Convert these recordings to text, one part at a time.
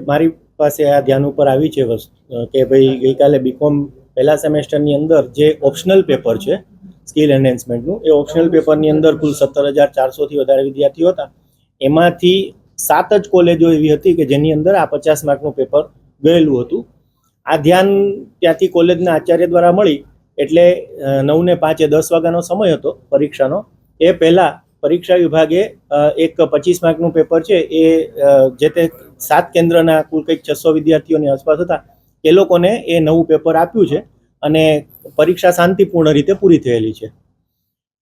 મારી પાસે આ ધ્યાન ઉપર આવી છે વસ્તુ કે ભાઈ ગઈકાલે બીકોમ પહેલા સેમેસ્ટરની અંદર જે ઓપ્શનલ પેપર છે સ્કિલ એન્હેન્સમેન્ટનું, એ ઓપ્શનલ પેપરની અંદર કુલ 17,400થી વધારે વિદ્યાર્થીઓ હતા. એમાંથી 7 જ કોલેજો એવી હતી કે જેની અંદર આ 50 માર્કનું પેપર ગયેલું હતું. આ ધ્યાન ત્યાંથી કોલેજના આચાર્ય દ્વારા મળી એટલે 9:05 10 વાગ્યાનો સમય હતો પરીક્ષાનો. એ પહેલાં પરીક્ષા વિભાગે એક 25 માર્કનું પેપર છે એ જે તે 7 કેન્દ્રના કુલ કંઈક 600 વિદ્યાર્થીઓની આસપાસ હતા એ લોકોને એ નવું પેપર આપ્યું છે અને પરીક્ષા શાંતિપૂર્ણ રીતે પૂરી થયેલી છે.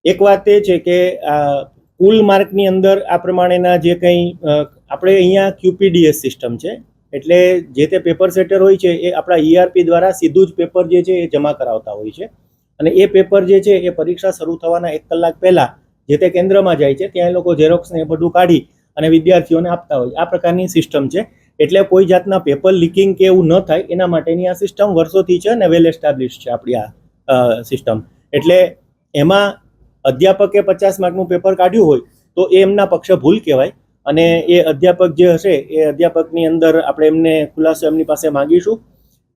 એક વાત એ છે કે કુલ માર્કની અંદર આ પ્રમાણેના જે કંઈ આપણે અહીંયા QPDS સિસ્ટમ છે, એટલે જે તે પેપર સેટર હોય છે એ આપણા ERP દ્વારા સીધું જ પેપર જે છે એ જમા કરાવતા હોય છે અને એ પેપર જે છે એ પરીક્ષા શરૂ થવાના 1 કલાક પહેલાં જે તે કેન્દ્રમાં જાય છે, ત્યાં એ લોકો ઝેરોક્સ ને એ બધું કાઢી અને વિદ્યાર્થીઓને આપતા હોય. આ પ્રકારની સિસ્ટમ છે, એટલે કોઈ જાતના પેપર લીકિંગ કે એવું ન થાય એના માટેની આ સિસ્ટમ વર્ષોથી છે અને વેલ એસ્ટાબ્લિશ છે આપણી આ સિસ્ટમ. એટલે એમાં અધ્યાપકે 50 માર્કનું પેપર કાઢ્યું હોય તો એ એમના પક્ષે ભૂલ કહેવાય અને એ અધ્યાપક જે હશે એ અધ્યાપકની અંદર આપણે એમને ખુલાસો એમની પાસે માંગીશું.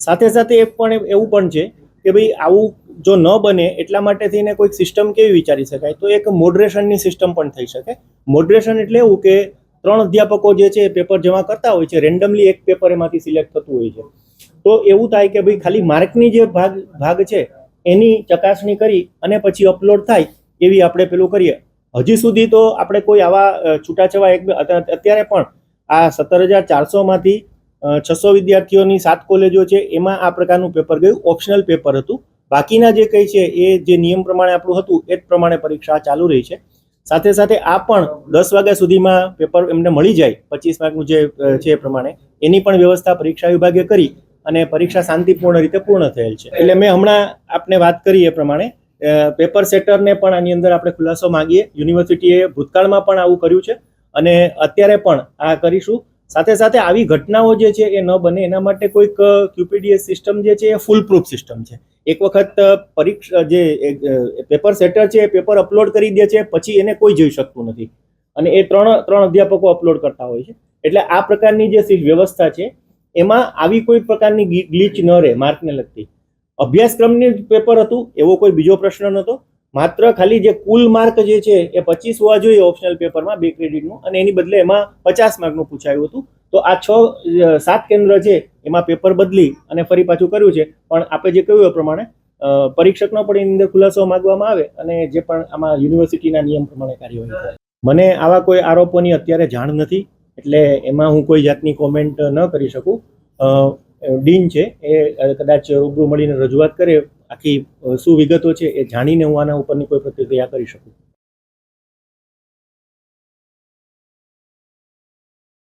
સાથે સાથે એવું પણ છે કે ભાઈ આવું જો ન બને એટલા માટે થઈને કોઈક સિસ્ટમ કેવી વિચારી શકાય, તો એક મોડરેશનની સિસ્ટમ પણ થઈ શકે. મોડરેશન એટલે એવું કે 3 અધ્યાપકો જે છે પેપર જમા કરતા હોય છે, રેન્ડમલી એક પેપર એમાંથી સિલેક્ટ થતું હોય છે. તો એવું થાય કે ભાઈ ખાલી માર્કની જે ભાગ છે એની ચકાસણી કરી અને પછી અપલોડ થાય એવી આપણે પેલું કરીએ. હજી સુધી તો આપણે કોઈ આવા છૂટાછવા અત્યારે પણ આ 17,400માંથી 600 વિદ્યાર્થીઓની 7 કોલેજો છે એમાં આ પ્રકારનું પેપર ગયું, ઓપ્શનલ પેપર હતું. બાકીના જે કંઈ છે એ જે નિયમ પ્રમાણે આપણું હતું એ જ પ્રમાણે પરીક્ષા ચાલુ રહી છે. સાથે સાથે આ પણ 10 વાગ્યા સુધીમાં પેપર એમને મળી જાય 25 માર્કનું જે છે એ પ્રમાણે એની પણ વ્યવસ્થા પરીક્ષા વિભાગે કરી અને પરીક્ષા શાંતિપૂર્ણ રીતે પૂર્ણ થયેલ છે. એટલે મેં હમણાં આપને વાત કરી એ પ્રમાણે પેપર સેટરને પણ આની અંદર આપણે ખુલાસો માંગીએ. યુનિવર્સિટીએ ભૂતકાળમાં પણ આવું કર્યું છે અને અત્યારે પણ આ કરીશું. સાથે સાથે આવી ઘટનાઓ જે છે એ ન બને એના માટે કોઈક QPDS સિસ્ટમ જે છે એ ફૂલ પ્રૂફ સિસ્ટમ છે. એક વખત પરીક્ષા જે પેપર સેટર છે એ પેપર અપલોડ કરી દે છે, પછી એને કોઈ જોઈ શકતું નથી અને એ ત્રણ અધ્યાપકો અપલોડ કરતા હોય છે. એટલે આ પ્રકારની જે વ્યવસ્થા છે એમાં આવી કોઈ પ્રકારની ગ્લિચ ન રહે. માર્કને લગતી અભ્યાસક્રમની પેપર હતું એવો કોઈ બીજો પ્રશ્ન નહોતો. માત્ર ખાલી જે કુલ માર્ક જે છે એ 25 હોવા જોઈએ ઓપ્શનલ પેપરમાં 2 ક્રેડિટનું, અને એની બદલે એમાં 50 માર્કનું પૂછાયું હતું. તો આ 7 કેન્દ્ર છે એમાં પેપર બદલી અને ફરી પાછું કર્યું છે. પણ આપણે જે કહ્યું એ પ્રમાણે પરીક્ષકનો પણ એની અંદર ખુલાસો માંગવામાં આવે અને જે પણ આમાં યુનિવર્સિટીના નિયમ પ્રમાણે કાર્યવાહી થાય. મને આવા કોઈ આરોપોની અત્યારે જાણ નથી, એટલે એમાં હું કોઈ જાતની કોમેન્ટ ન કરી શકું. ડીન છે એ કદાચ રૂબરૂ મળીને રજૂઆત કરે, આખી શું વિગતો છે એ જાણીને હું આના ઉપરની કોઈ પ્રતિક્રિયા કરી શકું.